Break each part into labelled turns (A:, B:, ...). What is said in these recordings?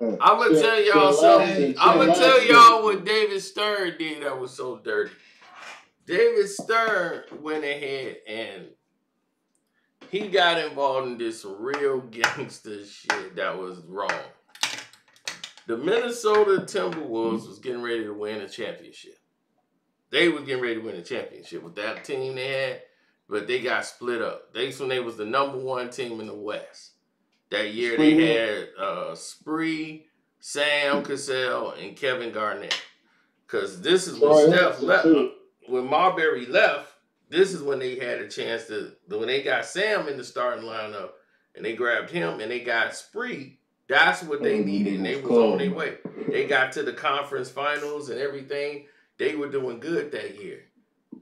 A: I'm gonna tell y'all something. I'm gonna tell y'all what David Stern did that was so dirty. David Stern went ahead and he got involved in this real gangster shit that was wrong. The Minnesota Timberwolves was getting ready to win a championship. They was getting ready to win a championship with that team they had, but they got split up. They was the number one team in the West. That year they had Spree, Sam Cassell, and Kevin Garnett. Because this is when Steph left. When Marbury left, this is when they had a chance to, when they got Sam in the starting lineup, and they grabbed him, and they got Spree. That's what they needed, and they was on their way. They got to the conference finals and everything. They were doing good that year.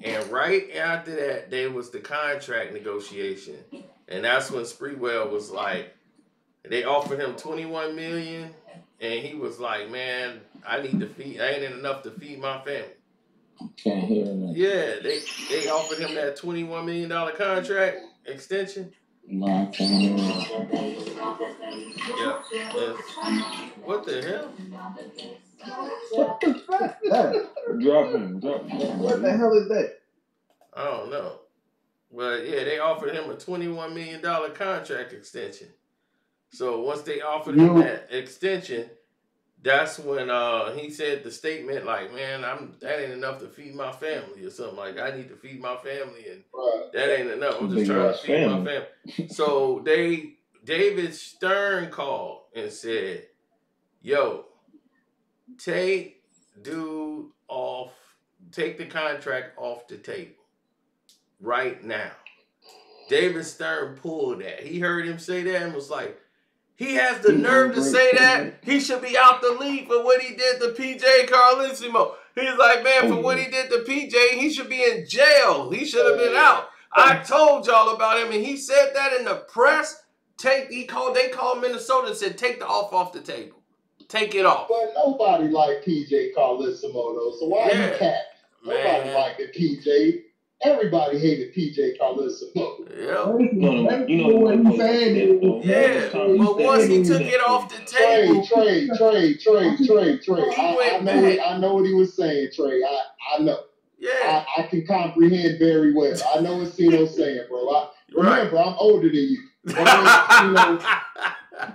A: And right after that, there was the contract negotiation. And that's when Sprewell was like, they offered him $21 million, and he was like, man, I ain't enough to feed my family.
B: Can't hear that.
A: Yeah, they offered him that $21 million contract extension.
B: No, I can't hear
A: Yeah. What the hell?
C: What is that?
B: Drop him.
C: What the hell is that?
A: I don't know. But yeah, they offered him a $21 million contract extension. So once they offered him that extension, that's when he said the statement like, man, that ain't enough to feed my family or something like I need to feed my family and that ain't enough. I'm just trying to feed my family. So David Stern called and said, yo, take the contract off the table right now. David Stern pulled that. He heard him say that and was like, he has the nerve to say that. He should be out the league for what he did to PJ Carlissimo. He's like, man, for what he did to PJ, he should be in jail. He should have been out. I told y'all about him, and he said that in the press. They called Minnesota and said, take the offer off the table. Take it off.
D: But nobody liked PJ Carlissimo, though. So why you cap? Nobody liked the PJ. Everybody hated PJ Carlissimo.
A: Yeah. You know what I'm saying? Yeah. But once he took it off the table.
D: Trey. I know what he was saying, Trey. I know.
A: Yeah.
D: I can comprehend very well. I know what Cino's saying, bro. Remember, I'm older than you.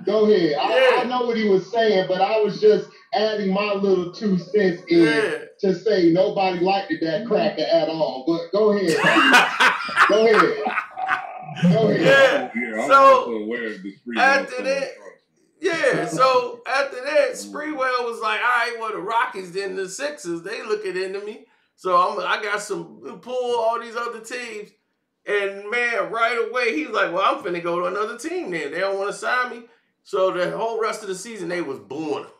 D: Go ahead. I know what he was saying, but I was just adding my little 2 cents in to say nobody liked that cracker at all. But go ahead. Go ahead.
A: Yeah. So after that, Sprewell was like, all right, well, the Rockets then the Sixers, they looking into me. So I got some pull all these other teams. And man, right away, he was like, well, I'm finna go to another team then. They don't want to sign me. So the whole rest of the season, they was booing him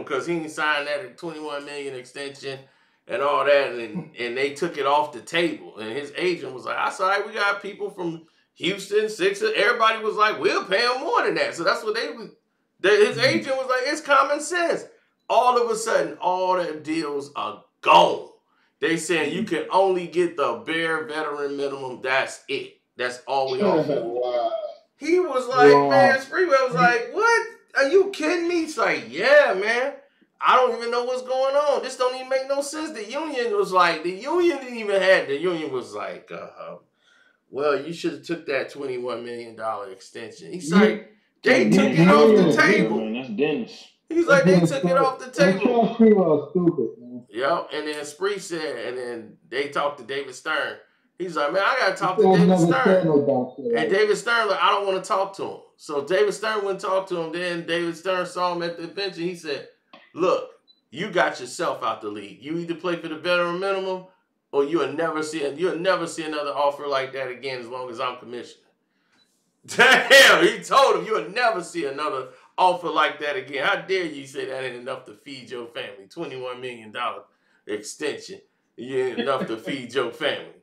A: because he didn't sign that $21 million extension and all that. And they took it off the table. And his agent was like, I saw we got people from Houston, Sixers. Everybody was like, we'll pay him more than that. So that's what his agent was like, it's common sense. All of a sudden, all the deals are gone. They saying you can only get the bare veteran minimum. That's it. That's all we offer.
D: Wow.
A: He was like, man, Sprewell was like, what? Are you kidding me? He's like, yeah, man. I don't even know what's going on. This don't even make no sense. The union was like, the union was like, well, you should have took that $21 million extension. He's like, they took it off the table.
B: That's Dennis.
A: He's like, they took it off the table.
C: Sprewell stupid, man.
A: Yep, and then Spree said, and then they talked to David Stern. He's like, man, I got to talk to David Stern. And David Stern, like, I don't want to talk to him. So David Stern wouldn't talk to him. Then David Stern saw him at the bench, and he said, look, you got yourself out the league. You either play for the veteran minimum, or you'll never see another offer like that again as long as I'm commissioner. Damn, he told him, you'll never see another offer like that again. How dare you say that ain't enough to feed your family? $21 million extension. You ain't enough to feed your fammy.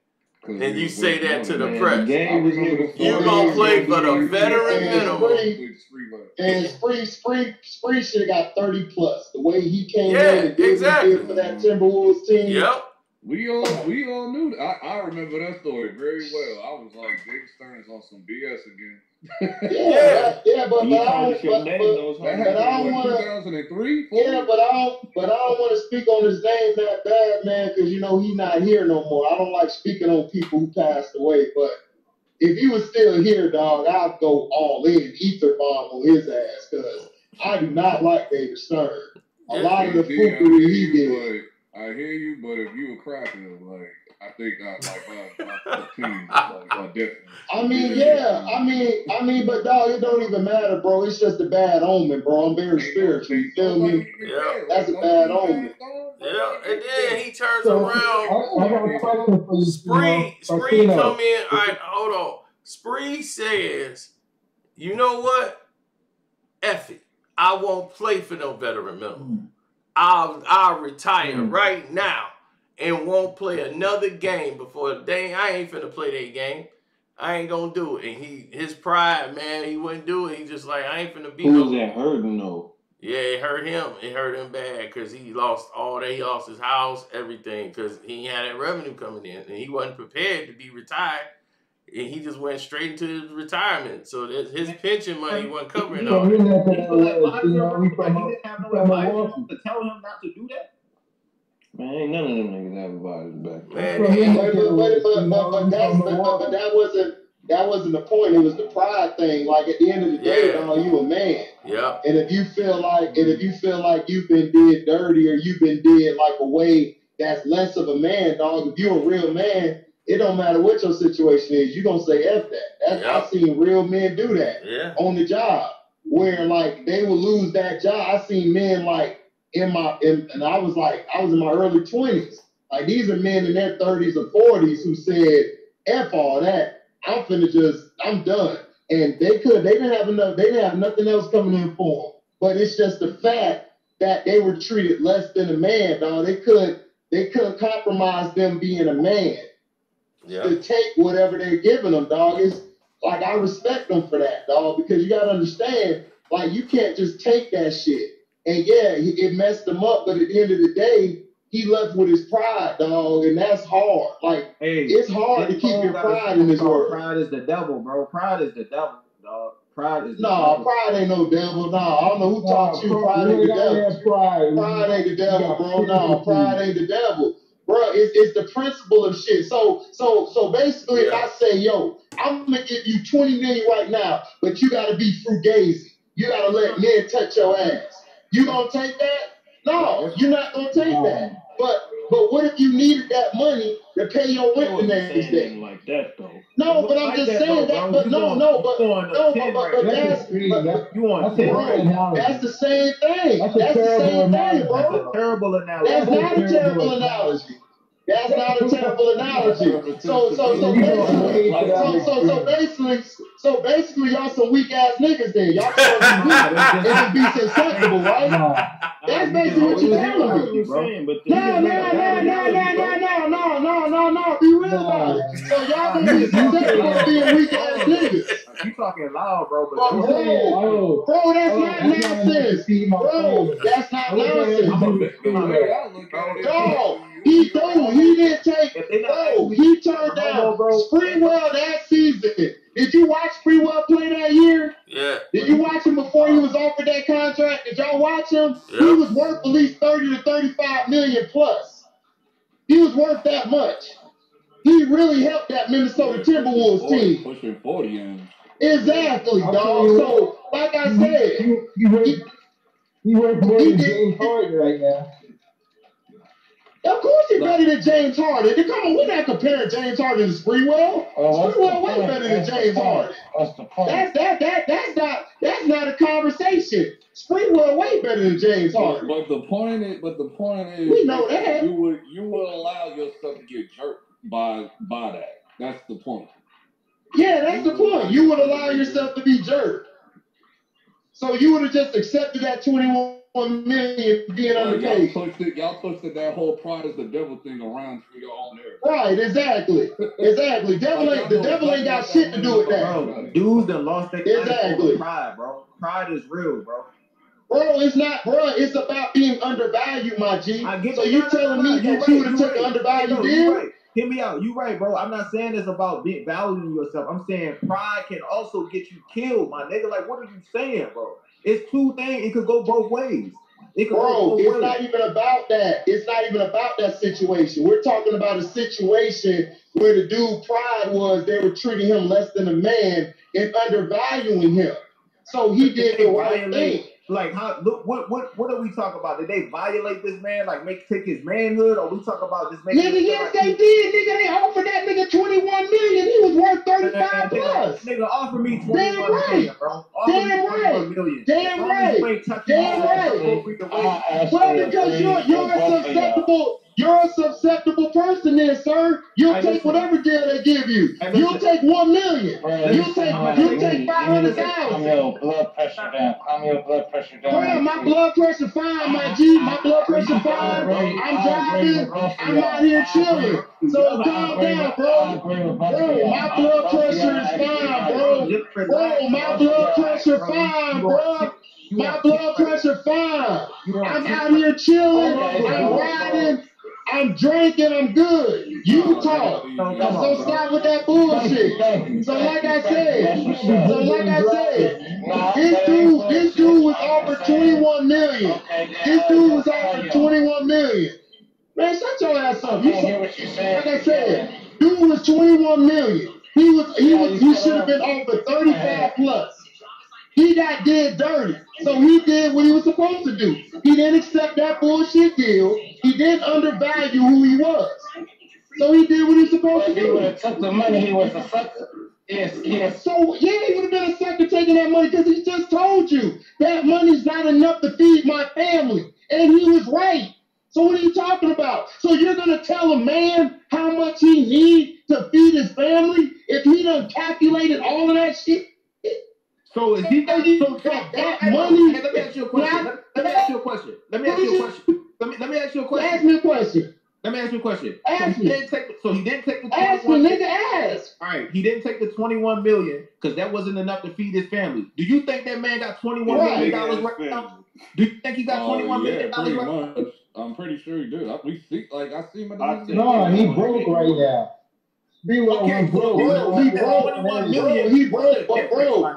A: And you say that to the press. You're going to play for the veteran minimum.
D: And Spree should have got 30 plus. The way he came in and did for that Timberwolves team.
A: Yep.
E: We all knew that. I remember that story very well. I was like, David Stern is on some BS again.
D: but I don't want to.
E: 2003.
D: Yeah, but I don't want to speak on his name that bad, man, because you know he's not here no more. I don't like speaking on people who passed away, but if he was still here, dog, I'd go all in, ether bomb on his ass, because I do not like David Stern. A lot of the foolery he did.
E: I hear you, but if you were cracking, like, I think my team, definitely.
D: I mean, but dog, it don't even matter, bro. It's just a bad omen, bro. I'm very spiritual. You feel me?
A: Yeah.
D: That's a bad omen.
A: Yeah, and then he turns around.
C: I got a question for you.
A: Spree come in. All right, hold on. Spree says, you know what? F it. I won't play for no veteran minimum. I'll retire right now and won't play another game before the day. I ain't finna play that game. I ain't gonna do it. And his pride, man, he wouldn't do it. He just like, I ain't finna be.
B: Who was that hurting though?
A: Yeah, it hurt him. It hurt him bad because he lost all that. He lost his house, everything, because he had that revenue coming in, and he wasn't prepared to be retired. And he just went straight into his retirement. So his pension money wasn't covering all that.
C: He didn't
F: have no advice to tell him not to do that.
B: Man, ain't none of them niggas have advisors back.
D: But that wasn't the point. It was the pride thing. Like at the end of the day, dog, you a man.
A: Yeah.
D: And if you feel like you've been did dirty or you've been did like a way that's less of a man, dog, if you're a real man, it don't matter what your situation is. You're going to say F that. I've seen real men do that on the job where like they will lose that job. I seen men like and I was in my early 20s. Like these are men in their 30s or 40s who said, F all that. I'm done. And they didn't have nothing else coming in for them. But it's just the fact that they were treated less than a man, dog. They couldn't compromise them being a man. To take whatever they're giving them, dog. It's like I respect them for that, dog, because you gotta understand, like you can't just take that shit. And yeah, it messed him up, but at the end of the day, he left with his pride, dog, and that's hard. Like it's hard to keep your pride in this world.
F: Pride is the devil, bro. Pride is the devil, dog. Pride is the
D: devil. Pride ain't no devil. Nah, I don't know who taught you pride ain't the devil. Pride ain't the devil, bro. No, pride ain't the devil. Bro, it's the principle of shit. So basically, if I say, yo, I'm gonna give you 20 million right now, but you gotta be fugazi. You gotta let men touch your ass. You gonna take that? No, you're not gonna take that. But what if you needed that money to pay your rent the next day?
B: Like that though.
D: No, but I'm just saying that. But that's the same thing. That's the same thing, bro.
F: That's a terrible analogy.
D: That's not a terrible analogy. That's not a terrible analogy. So basically, y'all some weak ass niggas then. Y'all supposed to be susceptible, right? That's basically what you're telling me, bro. No. Be real about it. So y'all gonna be susceptible to being weak ass niggas.
F: You talking loud, bro.
D: Bro, that's not nonsense. Bro, that's not nonsense. Dog, he didn't take. Bro, he turned down Sprewell that season. Did you watch Sprewell play that year?
A: Yeah.
D: Did you watch him before he was offered that contract? Did y'all watch him? Yeah. He was worth at least 30 to 35 million plus. He was worth that much. He really helped that Minnesota Timberwolves team.
E: Pushing 40 in.
D: Exactly, dog. So, like I said,
C: he works more than James Harden right now.
D: Of course he's better than James Harden. Come on, we're not comparing James Harden to Sprewell. Sprewell way better than James Harden.
C: That's the point.
D: That's not a conversation. Sprewell way better than James Harden.
E: But the point is
D: we know that.
E: You would allow yourself to get jerked by that. That's the point.
D: Yeah, that's the point. You would allow yourself to be jerked. So you would have just accepted that 21 million being underpaid.
E: Y'all pushed that whole pride is the devil thing around for your own area.
D: Right, exactly. The devil ain't got shit to do with that.
F: Bro, dudes that lost their pride, bro. Pride is real, bro.
D: Bro, it's not, bro. It's about being undervalued, my G.
F: I get
D: so
F: it.
D: you
F: No,
D: telling me that
F: right,
D: you would have took an undervalued deal?
F: Right. Hear me out. You right, bro. I'm not saying it's about valuing yourself. I'm saying pride can also get you killed, my nigga. Like, what are you saying, bro? It's two things. It could go both ways.
D: Bro, it's not even about that. It's not even about that situation. We're talking about a situation where the dude pride was they were treating him less than a man and undervaluing him. So he did the right thing.
F: Like, how? Look, what are we talking about? Did they violate this man? Like, take his manhood? Or we talk about this man?
D: Nigga, yes, they did. Nigga, they offered that nigga 21 million. He was worth 35 plus.
F: Nigga, offer me 21 million, bro.
D: Damn right. Damn right. Damn right. Well, because you're a susceptible person there, sir. You'll take whatever deal they give you. You'll take 1 million. You'll take 500,000.
B: Calm your blood pressure down. Calm your blood pressure down.
D: Bro, my blood pressure fine, my G. My blood pressure fine. I'm driving. I'm out here chilling. So calm down, bro. Bro, my blood pressure is fine, bro. Bro, my blood pressure fine, bro. My blood pressure fine. I'm out here chilling. I'm riding. I'm drinking, I'm good. You talk. So stop with that bullshit. So like I said, this dude was offered 21 million. This dude was offered 21 million. Man, shut your ass up. Like I said, dude was 21 million. He should have been offered 35 plus. He got dead dirty. So he did what he was supposed to do. He didn't accept that bullshit deal. He didn't undervalue who he was. So he did what he was supposed to do.
B: If he would have took the money, he was a sucker. Yes.
D: So, yeah, he would have been a sucker taking that money because he just told you that money's not enough to feed my family. And he was right. So what are you talking about? So you're going to tell a man how much he needs to feed his family if he done calculated all of that shit?
F: So is he that
D: money?
F: Let me ask you a question. Let me ask you a question. Let me ask you a question.
D: Ask me a question.
F: Let me ask you a question.
D: Ask me.
F: So he didn't take the 21
D: ask me, nigga, ask.
F: All right, he didn't take the 21 million because that wasn't enough to feed his family. Do you think that man got $21 million right now? Do you think he got $21 million right now?
E: I'm pretty sure he did. I see him.
C: No, he broke right now.
D: Okay, bro, he broke, but bro.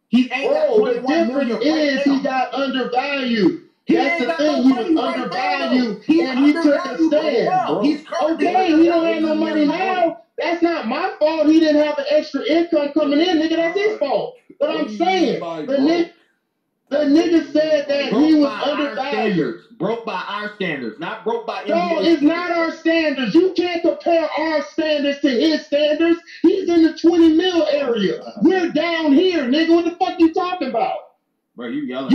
F: He ain't got 21 million right
D: is
F: now.
D: He got undervalued. That's the thing. He was undervalued, and he took a stand. Okay, he don't have no money now. That's not my fault. He didn't have an extra income coming in, nigga. That's his fault. But I'm saying, the nigga said that he was undervalued.
F: Broke by our standards, not broke by
D: No, it's not our standards. You can't compare our standards to his standards. He's in the 20 mil area. We're down here, nigga. What the fuck you talking about?
F: Bro, you yelling.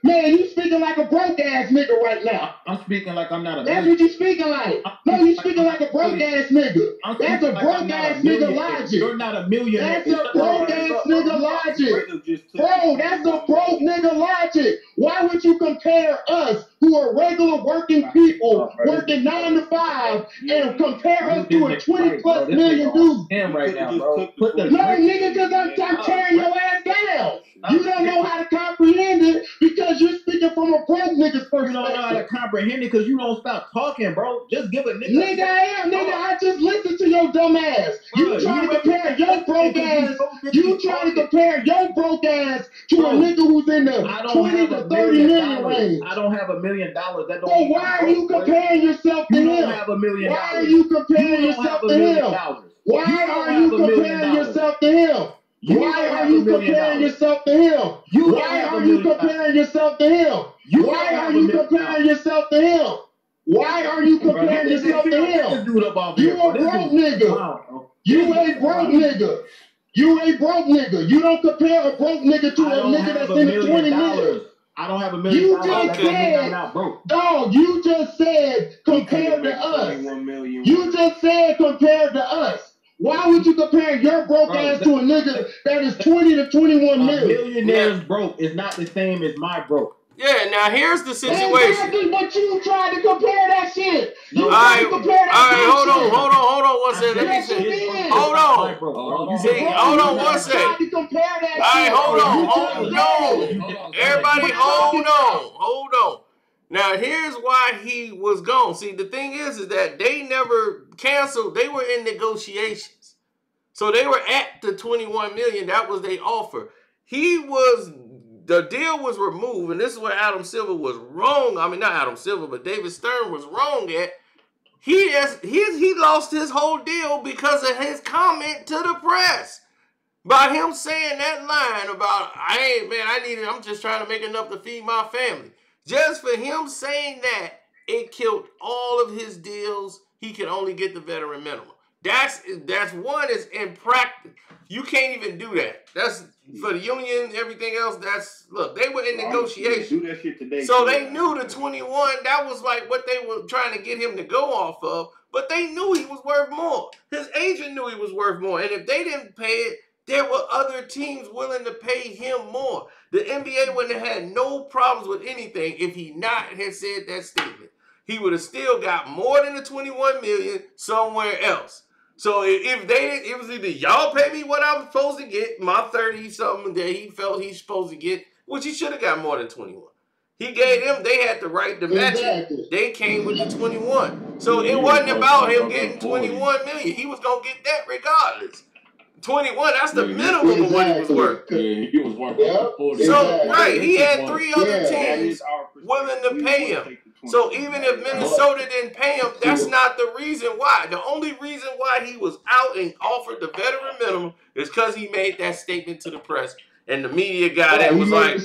D: Man, you speaking like a broke ass nigga right now.
F: I'm speaking like I'm not a.
D: That's what you speaking like. No, you speaking like a broke ass nigga. That's a broke ass nigga logic.
F: You're not a millionaire.
D: That's a broke ass nigga logic. Bro, that's a broke nigga logic. Why would you compare us, who are regular working people, working 9 to 5, and compare us to a 20 plus million dude?
F: Right now, bro.
D: No, nigga, because I'm tearing your ass down. You don't know how to comprehend it because you're speaking from a broke nigga's perspective.
F: You don't know how to comprehend it because you don't stop talking, bro. Just give a nigga.
D: Nigga, I just listened to your dumb ass. You trying to compare your broke ass. You trying to compare your broke ass to a nigga who's in the 20 to 30 million range.
F: I don't have $1 million. That don't.
D: So why are you comparing yourself to him?
F: You don't have $1 million.
D: Why are you comparing yourself to him? Why are you comparing yourself to him? Why are you comparing yourself to him? Why are you comparing yourself to him? Why are you comparing yourself to him? Why are you comparing yourself to him? You a broke nigga. You a broke nigga. You a broke nigga. You don't compare a broke nigga to a nigga that's in the 20 million.
F: I don't have $1 million.
D: You just said, dog, you just said compared to us. You just said compared to us. Why would you compare your broke ass to a nigga that is 20 to 21 million?
F: A millionaire's broke is not the same as my broke.
A: Yeah, now here's the situation.
B: Exactly, but you tried to compare that shit. You
A: All
B: tried
A: right,
B: to compare that
A: hold
B: shit.
A: on one second. Let me
B: Yes, you
A: say.
B: did.
A: Hold on.
F: See,
A: hold on one
B: You
A: second.
B: tried to compare that
A: All right,
B: shit.
A: hold
B: You
A: on. Everybody, hold on. Now, here's why he was gone. See, the thing is that they never canceled. They were in negotiations. So they were at the $21 million. That was their offer. The deal was removed, and this is where Adam Silver was wrong. I mean, not Adam Silver, but David Stern was wrong at. He lost his whole deal because of his comment to the press. By him saying that line about, I'm just trying to make enough to feed my family. Just for him saying that, it killed all of his deals. He could only get the veteran minimum. That's one is in practice. You can't even do that. That's for the union, everything else. They were in negotiation.
G: Do that shit today.
A: So they knew the 21, that was like what they were trying to get him to go off of, but they knew he was worth more. His agent knew he was worth more. And if they didn't pay it, there were other teams willing to pay him more. The NBA wouldn't have had no problems with anything if he not had said that statement. He would have still got more than the $21 million somewhere else. So if it was either y'all pay me what I'm supposed to get, my 30-something that he felt he's supposed to get, which he should have got more than 21. He gave them, they had the right to match it. They came with the 21. So it wasn't about him getting 21 million. He was going to get that regardless. 21, that's the minimum of what he was worth.
E: Yeah, he was worth 40.
A: So, right, he had 3 other teams willing to pay him. So even if Minnesota didn't pay him, that's not the reason why. The only reason why he was out and offered the veteran minimum is because he made that statement to the press. And the media got it was like,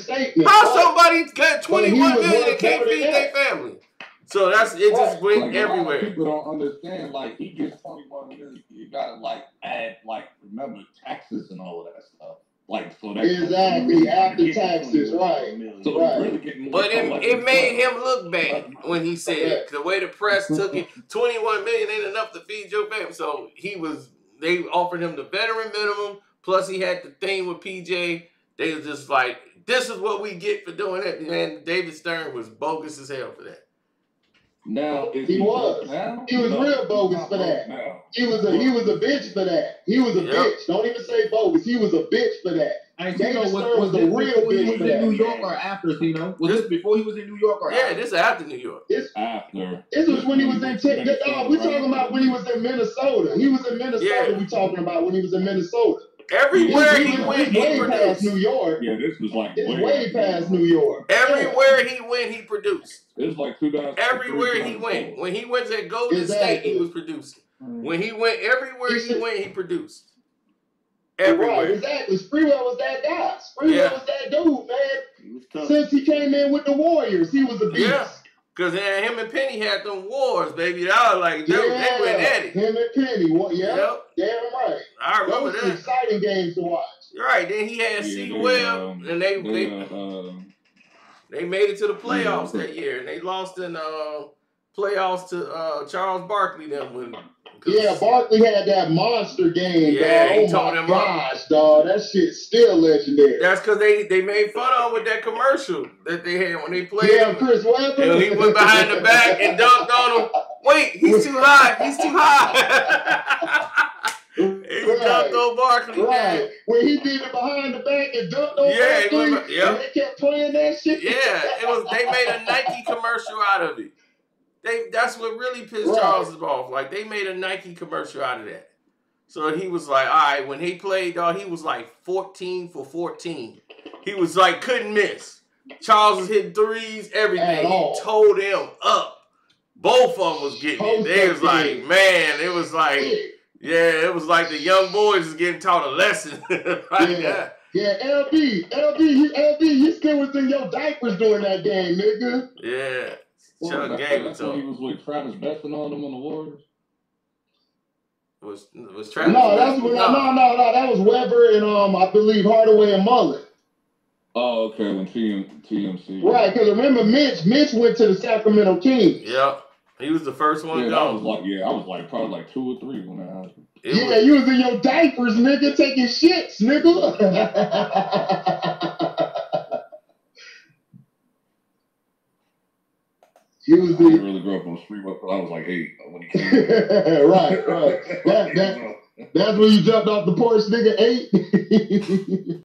A: how somebody got 21 million and can't feed their family? So it just went everywhere.
E: People don't understand, like, he gets 21 million. You gotta add remember taxes and all of that stuff. So that
D: exactly after taxes, right?
E: So
D: right.
A: But it made him look bad when he said it. The way the press took it, 21 million ain't enough to feed your family. So they offered him the veteran minimum. Plus he had the thing with PJ. They was just like, this is what we get for doing it. Man, David Stern was bogus as hell for that.
D: Now he was real bogus for that. Now. He was a bitch for that. He was a bitch. Don't even say bogus. He was a bitch for that.
F: David Stern was a real bitch for that. New York or after, Tino? Was this before he was in New York or after?
A: Yeah, this is after New York.
E: After.
D: This was when he was in we talking about when he was in Minnesota. He was in Minnesota. Yeah. We talking about when he was in Minnesota.
A: Everywhere he went, he produced.
D: Past New York.
E: Yeah, this was
D: way past New York.
A: Everywhere he went, he produced.
E: It was like 2000.
A: Everywhere he went. When he went to Golden State, he was producing. When he went, everywhere he went, he produced. Everywhere.
D: Right, exactly. Sprewell was that guy. Sprewell was that dude, man. Since he came in with the Warriors, he was a beast.
A: Yeah. Because him and Penny had them wars, baby. That was like, they went at it.
D: Him and Penny. Yep. Damn right.
A: I remember
D: that. Those exciting games to watch.
A: Right. Then he had C. Webb, and they made it to the playoffs that year. And they lost in playoffs to Charles Barkley.
D: Yeah, Barkley had that monster game,
A: yeah,
D: dog. Oh my gosh, dog. That shit's still legendary.
A: That's because they made fun of him with that commercial that they had when they played.
D: Yeah, Chris Webber.
A: And he went behind the back and dunked on him. Wait, he's too high. He's too high. He dunked on Barkley.
D: Right. When he did it behind the back and dunked on Barkley, and they kept playing that shit.
A: Yeah, they made a Nike commercial out of it. That's what really pissed Charles off. Like, they made a Nike commercial out of that. So he was like, all right, when he played, dog, he was like 14 for 14. He was like, couldn't miss. Charles was hitting threes, everything. He towed him up. Both of them was getting it. They was like, man, it was like, it was like the young boys was getting taught a lesson.
D: Yeah, LB, you still was in your diapers during that game, nigga.
A: Yeah. Chuck gave it to him.
E: He was with Travis Besson on them on the Warriors.
A: Was Travis?
D: No, that was Webber and I believe Hardaway and Mullen.
E: Oh, okay, when TMC.
D: Right, because remember Mitch went to the Sacramento Kings.
A: Yep, he was the first one.
E: Yeah, I was probably like 2 or 3 when that happened.
D: You was in your diapers, nigga, taking shits, nigga. He was
E: I didn't really grow up on Sprewell because I was like 8 when he came.
D: Right. That's when you jumped off the porch, nigga, 8.